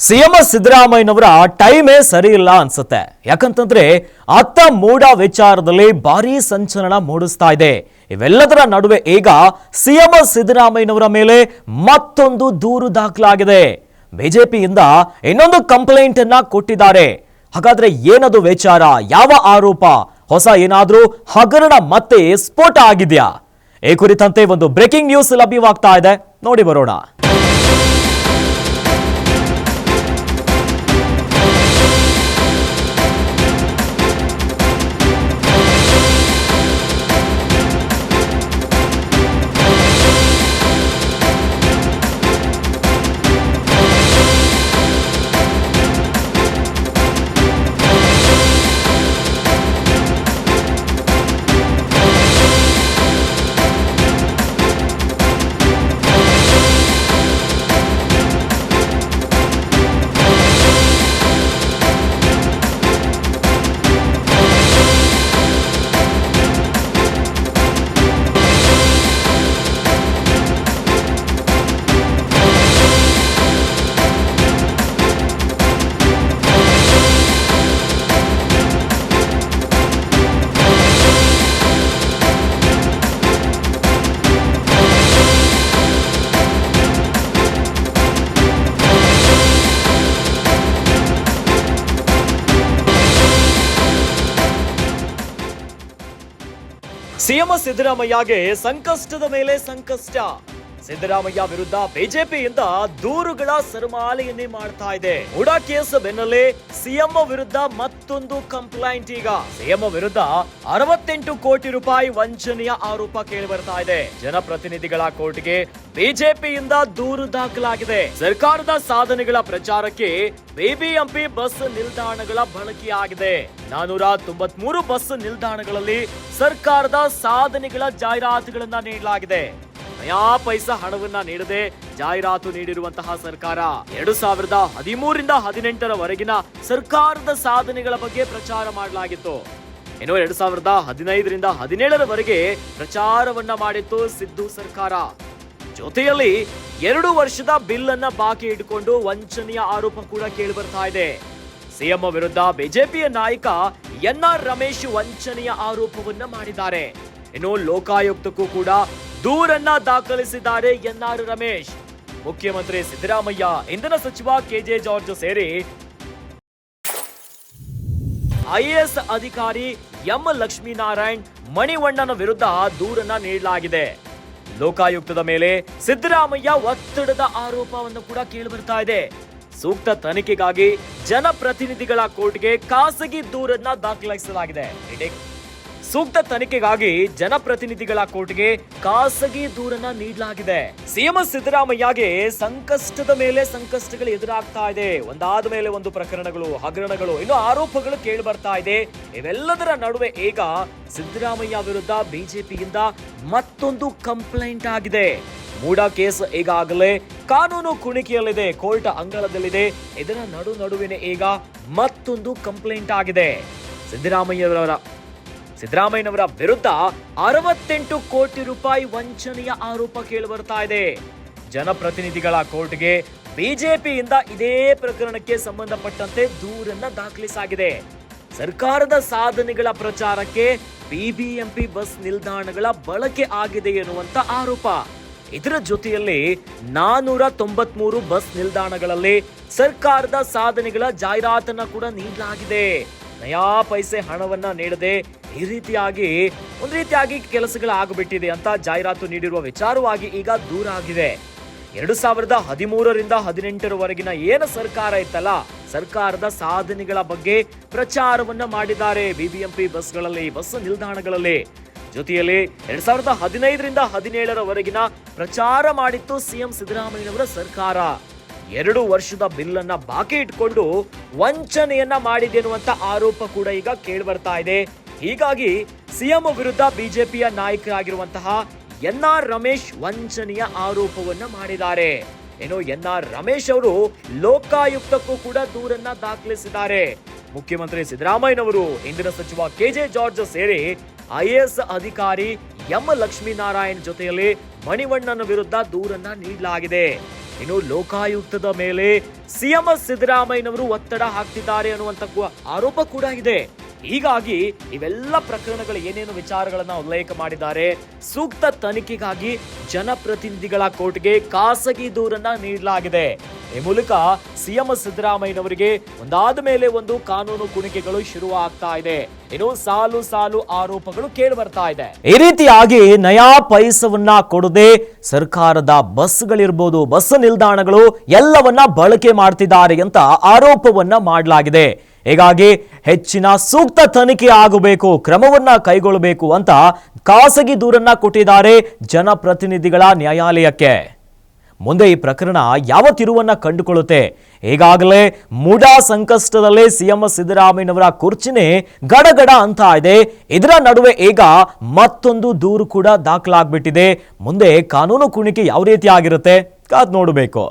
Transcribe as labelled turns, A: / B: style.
A: CM ಸಿದ್ದರಾಮಯ್ಯನವರ ಟೈಮೇ ಸರಿ ಇಲ್ಲ ಅನ್ಸುತ್ತೆ. ಯಾಕಂತಂದ್ರೆ ಅತ್ತ ಮೂಡ ವಿಚಾರದಲ್ಲಿ ಭಾರೀ ಸಂಚಲನ ಮೂಡಿಸ್ತಾ ಇದೆ. ಇವೆಲ್ಲದರ ನಡುವೆ ಈಗ ಸಿಎಂ ಸಿದ್ದರಾಮಯ್ಯನವರ ಮೇಲೆ ಮತ್ತೊಂದು ದೂರು ದಾಖಲಾಗಿದೆ. ಬಿಜೆಪಿಯಿಂದ ಇನ್ನೊಂದು ಕಂಪ್ಲೇಂಟ್ ಅನ್ನ ಕೊಟ್ಟಿದ್ದಾರೆ. ಹಾಗಾದ್ರೆ ಏನದು ವಿಚಾರ, ಯಾವ ಆರೋಪ, ಹೊಸ ಏನಾದ್ರೂ ಹಗರಣ ಮತ್ತೆ ಸ್ಫೋಟ ಆಗಿದೆಯಾ? ಈ ಕುರಿತಂತೆ ಒಂದು ಬ್ರೇಕಿಂಗ್ ನ್ಯೂಸ್ ಲಭ್ಯವಾಗ್ತಾ ಇದೆ, ನೋಡಿ ಬರೋಣ. ಸಿಎಂ ಸಿದ್ದರಾಮಯ್ಯಗೆ ಸಂಕಷ್ಟದ ಮೇಲೆ ಸಂಕಷ್ಟ. ಸಿದ್ದರಾಮಯ್ಯ ವಿರುದ್ಧ ಬಿಜೆಪಿಯಿಂದ ದೂರುಗಳ ಸರಮಾಲೆಯನ್ನೇ ಮಾಡ್ತಾ ಇದೆ. ಉಡಾ ಕೇಸ್ ಬೆನ್ನಲ್ಲೇ ಸಿಎಂ ವಿರುದ್ಧ ಮತ್ತೊಂದು ಕಂಪ್ಲೇಂಟ್. ಈಗ ಸಿಎಂ ವಿರುದ್ಧ 68 ಕೋಟಿ ರೂಪಾಯಿ ವಂಚನೆಯ ಆರೋಪ ಕೇಳಿ ಬರ್ತಾ ಇದೆ. ಜನಪ್ರತಿನಿಧಿಗಳ ಕೋರ್ಟ್ಗೆ ಬಿಜೆಪಿಯಿಂದ ದೂರು ದಾಖಲಾಗಿದೆ. ಸರ್ಕಾರದ ಸಾಧನೆಗಳ ಪ್ರಚಾರಕ್ಕೆ ಬಿಬಿಎಂಪಿ ಬಸ್ ನಿಲ್ದಾಣಗಳ ಬಳಕೆಯಾಗಿದೆ. 493 ಬಸ್ ನಿಲ್ದಾಣಗಳಲ್ಲಿ ಸರ್ಕಾರದ ಸಾಧನೆಗಳ ಜಾಹೀರಾತುಗಳನ್ನ ನೀಡಲಾಗಿದೆ. ನಯಾ ಪೈಸಾ ಹಣವನ್ನ ನೀಡದೆ ಜಾಹೀರಾತು ನೀಡಿರುವಂತಹ ಸರ್ಕಾರ 2013ರಿಂದ 18ರವರೆಗಿನ ಸರ್ಕಾರದ ಸಾಧನೆಗಳ ಬಗ್ಗೆ ಪ್ರಚಾರ ಮಾಡಲಾಗಿತ್ತು. ಇನ್ನು 2015ರಿಂದ 17ರವರೆಗೆ ಪ್ರಚಾರವನ್ನ ಮಾಡಿತ್ತು ಸಿದ್ದು ಸರ್ಕಾರ. ಜೊತೆಯಲ್ಲಿ 2 ವರ್ಷದ ಬಿಲ್ ಅನ್ನ ಬಾಕಿ ಇಟ್ಟುಕೊಂಡು ವಂಚನೆಯ ಆರೋಪ ಕೂಡ ಕೇಳಿ ಬರ್ತಾ ಇದೆ. ಸಿಎಂ ವಿರುದ್ಧ ಬಿಜೆಪಿಯ ನಾಯಕ ಎನ್ಆರ್ ರಮೇಶ್ ವಂಚನೆಯ ಆರೋಪವನ್ನ ಮಾಡಿದ್ದಾರೆ. ಇನ್ನು ಲೋಕಾಯುಕ್ತಕ್ಕೂ ಕೂಡ ದೂರನ್ನ ದಾಖಲಿಸಿದ್ದಾರೆ ಎನ್ಆರ್ ರಮೇಶ್. ಮುಖ್ಯಮಂತ್ರಿ ಸಿದ್ದರಾಮಯ್ಯ, ಇಂಧನ ಸಚಿವ ಕೆಜೆ ಜಾರ್ಜ್ ಸೇರಿ ಐಎಎಸ್ ಅಧಿಕಾರಿ ಎಂ ಲಕ್ಷ್ಮೀನಾರಾಯಣ್, ಮಣಿವಣ್ಣನ ವಿರುದ್ಧ ದೂರನ್ನ ನೀಡಲಾಗಿದೆ. ಲೋಕಾಯುಕ್ತದ ಮೇಲೆ ಸಿದ್ದರಾಮಯ್ಯ ಒತ್ತಡದ ಆರೋಪವನ್ನು ಕೂಡ ಕೇಳಿ ಬರ್ತಾ ಇದೆ. ಸೂಕ್ತ ತನಿಖೆಗಾಗಿ ಜನಪ್ರತಿನಿಧಿಗಳ ಕೋರ್ಟ್ಗೆ ಖಾಸಗಿ ದೂರನ್ನ ದಾಖಲಿಸಲಾಗಿದೆ. ಸೂಕ್ತ ತನಿಖೆಗಾಗಿ ಜನಪ್ರತಿನಿಧಿಗಳ ಕೋರ್ಟ್ಗೆ ಖಾಸಗಿ ದೂರನ್ನ ನೀಡಲಾಗಿದೆ. ಸಿಎಂ ಸಿದ್ದರಾಮಯ್ಯಗೆ ಸಂಕಷ್ಟದ ಮೇಲೆ ಸಂಕಷ್ಟಗಳು ಎದುರಾಗ್ತಾ ಇದೆ. ಒಂದಾದ ಮೇಲೆ ಒಂದು ಪ್ರಕರಣಗಳು, ಹಗರಣಗಳು, ಇನ್ನು ಆರೋಪಗಳು ಕೇಳಿ ಬರ್ತಾ ಇದೆ. ಇವೆಲ್ಲದರ ನಡುವೆ ಈಗ ಸಿದ್ದರಾಮಯ್ಯ ವಿರುದ್ಧ ಬಿಜೆಪಿಯಿಂದ ಮತ್ತೊಂದು ಕಂಪ್ಲೇಂಟ್ ಆಗಿದೆ. ಮೂಡಾ ಕೇಸ್ ಈಗಾಗಲೇ ಕಾನೂನು ಕುಣಿಕೆಯಲ್ಲಿದೆ, ಕೋರ್ಟ್ ಅಂಗಳದಲ್ಲಿದೆ. ಇದರ ನಡುವಿನ ಈಗ ಮತ್ತೊಂದು ಕಂಪ್ಲೇಂಟ್ ಆಗಿದೆ. ಸಿದ್ದರಾಮಯ್ಯನವರ ವಿರುದ್ಧ 68 ಕೋಟಿ ರೂಪಾಯಿ ವಂಚನೆಯ ಆರೋಪ ಕೇಳಿ ಬರ್ತಾ ಇದೆ. ಜನಪ್ರತಿನಿಧಿಗಳ ಕೋರ್ಟ್ಗೆ ಬಿಜೆಪಿಯಿಂದ ಇದೇ ಪ್ರಕರಣಕ್ಕೆ ಸಂಬಂಧಪಟ್ಟಂತೆ ದೂರನ್ನ ದಾಖಲಿಸಲಾಗಿದೆ. ಸರ್ಕಾರದ ಸಾಧನೆಗಳ ಪ್ರಚಾರಕ್ಕೆ ಬಿಬಿಎಂಪಿ ಬಸ್ ನಿಲ್ದಾಣಗಳ ಬಳಕೆ ಆಗಿದೆ ಎನ್ನುವಂತ ಆರೋಪ. ಇದರ ಜೊತೆಯಲ್ಲಿ 493 ಬಸ್ ನಿಲ್ದಾಣಗಳಲ್ಲಿ ಸರ್ಕಾರದ ಸಾಧನೆಗಳ ಜಾಹೀರಾತನ್ನ ಕೂಡ ನೀಡಲಾಗಿದೆ. ನಯಾ ಪೈಸೆ ಹಣವನ್ನ ನೀಡದೆ ಒಂದು ರೀತಿಯಾಗಿ ಕೆಲಸಗಳಾಗ್ಬಿಟ್ಟಿದೆ ಅಂತ ಜಾಹೀರಾತು ನೀಡಿರುವ ವಿಚಾರವಾಗಿ ಈಗ ದೂರ ಆಗಿದೆ. 2013ರಿಂದ 18ರವರೆಗಿನ ಏನು ಸರ್ಕಾರ ಇತ್ತಲ್ಲ, ಸರ್ಕಾರದ ಸಾಧನೆಗಳ ಬಗ್ಗೆ ಪ್ರಚಾರವನ್ನ ಮಾಡಿದ್ದಾರೆ ಬಿಬಿಎಂಪಿ ಬಸ್ಗಳಲ್ಲಿ, ಬಸ್ ನಿಲ್ದಾಣಗಳಲ್ಲಿ. ಜೊತೆಯಲ್ಲಿ 2015ರಿಂದ 17ರವರೆಗಿನ ಪ್ರಚಾರ ಮಾಡಿತ್ತು ಸಿಎಂ ಸಿದ್ದರಾಮಯ್ಯನವರ ಸರ್ಕಾರ. 2 ವರ್ಷದ ಬಿಲ್ ಅನ್ನ ಬಾಕಿ ಇಟ್ಕೊಂಡು ವಂಚನೆಯನ್ನ ಮಾಡಿದೆ ಎನ್ನುವಂತ ಆರೋಪ ಕೂಡ ಈಗ ಕೇಳಿ ಬರ್ತಾ ಇದೆ. ಹೀಗಾಗಿ ಸಿಎಂ ವಿರುದ್ಧ ಬಿಜೆಪಿಯ ನಾಯಕರಾಗಿರುವಂತಹ ಎನ್ಆರ್ ರಮೇಶ್ ವಂಚನೆಯ ಆರೋಪವನ್ನ ಮಾಡಿದ್ದಾರೆ. ಇನ್ನು ಎನ್ಆರ್ ರಮೇಶ್ ಅವರು ಲೋಕಾಯುಕ್ತಕ್ಕೂ ಕೂಡ ದೂರನ್ನ ದಾಖಲಿಸಿದ್ದಾರೆ. ಮುಖ್ಯಮಂತ್ರಿ ಸಿದ್ದರಾಮಯ್ಯನವರು, ಇಂಧನ ಸಚಿವ ಕೆಜೆ ಜಾರ್ಜ್ ಸೇರಿ ಐಎಎಸ್ ಅಧಿಕಾರಿ ಎಂ ಲಕ್ಷ್ಮೀನಾರಾಯಣ್ ಜೊತೆಯಲ್ಲಿ ಮಣಿವಣ್ಣನ ವಿರುದ್ಧ ದೂರನ್ನ ನೀಡಲಾಗಿದೆ. ಇನ್ನು ಲೋಕಾಯುಕ್ತದ ಮೇಲೆ ಸಿಎಂ ಸಿದ್ದರಾಮಯ್ಯನವರು ಒತ್ತಡ ಹಾಕ್ತಿದ್ದಾರೆ ಅನ್ನುವಂತ ಆರೋಪ ಕೂಡ ಇದೆ. ಹೀಗಾಗಿ ಇವೆಲ್ಲ ಪ್ರಕರಣಗಳ ಏನೇನು ವಿಚಾರಗಳನ್ನ ಉಲ್ಲೇಖ ಮಾಡಿದ್ದಾರೆ, ಸೂಕ್ತ ತನಿಖೆಗಾಗಿ ಜನಪ್ರತಿನಿಧಿಗಳ ಕೋರ್ಟ್ಗೆ ಖಾಸಗಿ ದೂರನ್ನ ನೀಡಲಾಗಿದೆ. ಈ ಮೂಲಕ ಸಿಎಂ ಸಿದ್ದರಾಮಯ್ಯನವರಿಗೆ ಒಂದಾದ ಮೇಲೆ ಒಂದು ಕಾನೂನು ಕುಣಿಕೆಗಳು ಶುರು ಆಗ್ತಾ ಇದೆ. ಇನ್ನು ಸಾಲು ಸಾಲು ಆರೋಪಗಳು ಕೇಳಿ ಬರ್ತಾ ಇದೆ. ಈ ರೀತಿಯಾಗಿ ನಯಾ ಪೈಸವನ್ನ ಕೊಡದೆ ಸರ್ಕಾರದ ಬಸ್ಗಳಿರ್ಬೋದು, ಬಸ್ ನಿಲ್ದಾಣಗಳು ಎಲ್ಲವನ್ನ ಬಳಕೆ ಮಾಡ್ತಿದ್ದಾರೆ ಅಂತ ಆರೋಪವನ್ನ ಮಾಡಲಾಗಿದೆ. ಹೀಗಾಗಿ ಹೆಚ್ಚಿನ ಸೂಕ್ತ ತನಿಖೆ ಆಗಬೇಕು, ಕ್ರಮವನ್ನ ಕೈಗೊಳ್ಳಬೇಕು ಅಂತ ಖಾಸಗಿ ದೂರನ್ನ ಕೊಟ್ಟಿದ್ದಾರೆ ಜನಪ್ರತಿನಿಧಿಗಳ ನ್ಯಾಯಾಲಯಕ್ಕೆ. ಮುಂದೆ ಈ ಪ್ರಕರಣ ಯಾವ ತಿರುವನ್ನ ಕಂಡುಕೊಳ್ಳುತ್ತೆ? ಈಗಾಗಲೇ ಮುಡಾ ಸಂಕಷ್ಟದಲ್ಲೇ ಸಿಎಂ ಸಿದ್ದರಾಮಯ್ಯನವರ ಕುರ್ಚಿನೇ ಗಡಗಡ ಅಂತ ಇದೆ. ಇದರ ನಡುವೆ ಈಗ ಮತ್ತೊಂದು ದೂರು ಕೂಡ ದಾಖಲಾಗ್ಬಿಟ್ಟಿದೆ. ಮುಂದೆ ಕಾನೂನು ಕುಣಿಕೆ ಯಾವ ರೀತಿ ಆಗಿರುತ್ತೆ ಕಾದ್ ನೋಡಬೇಕು.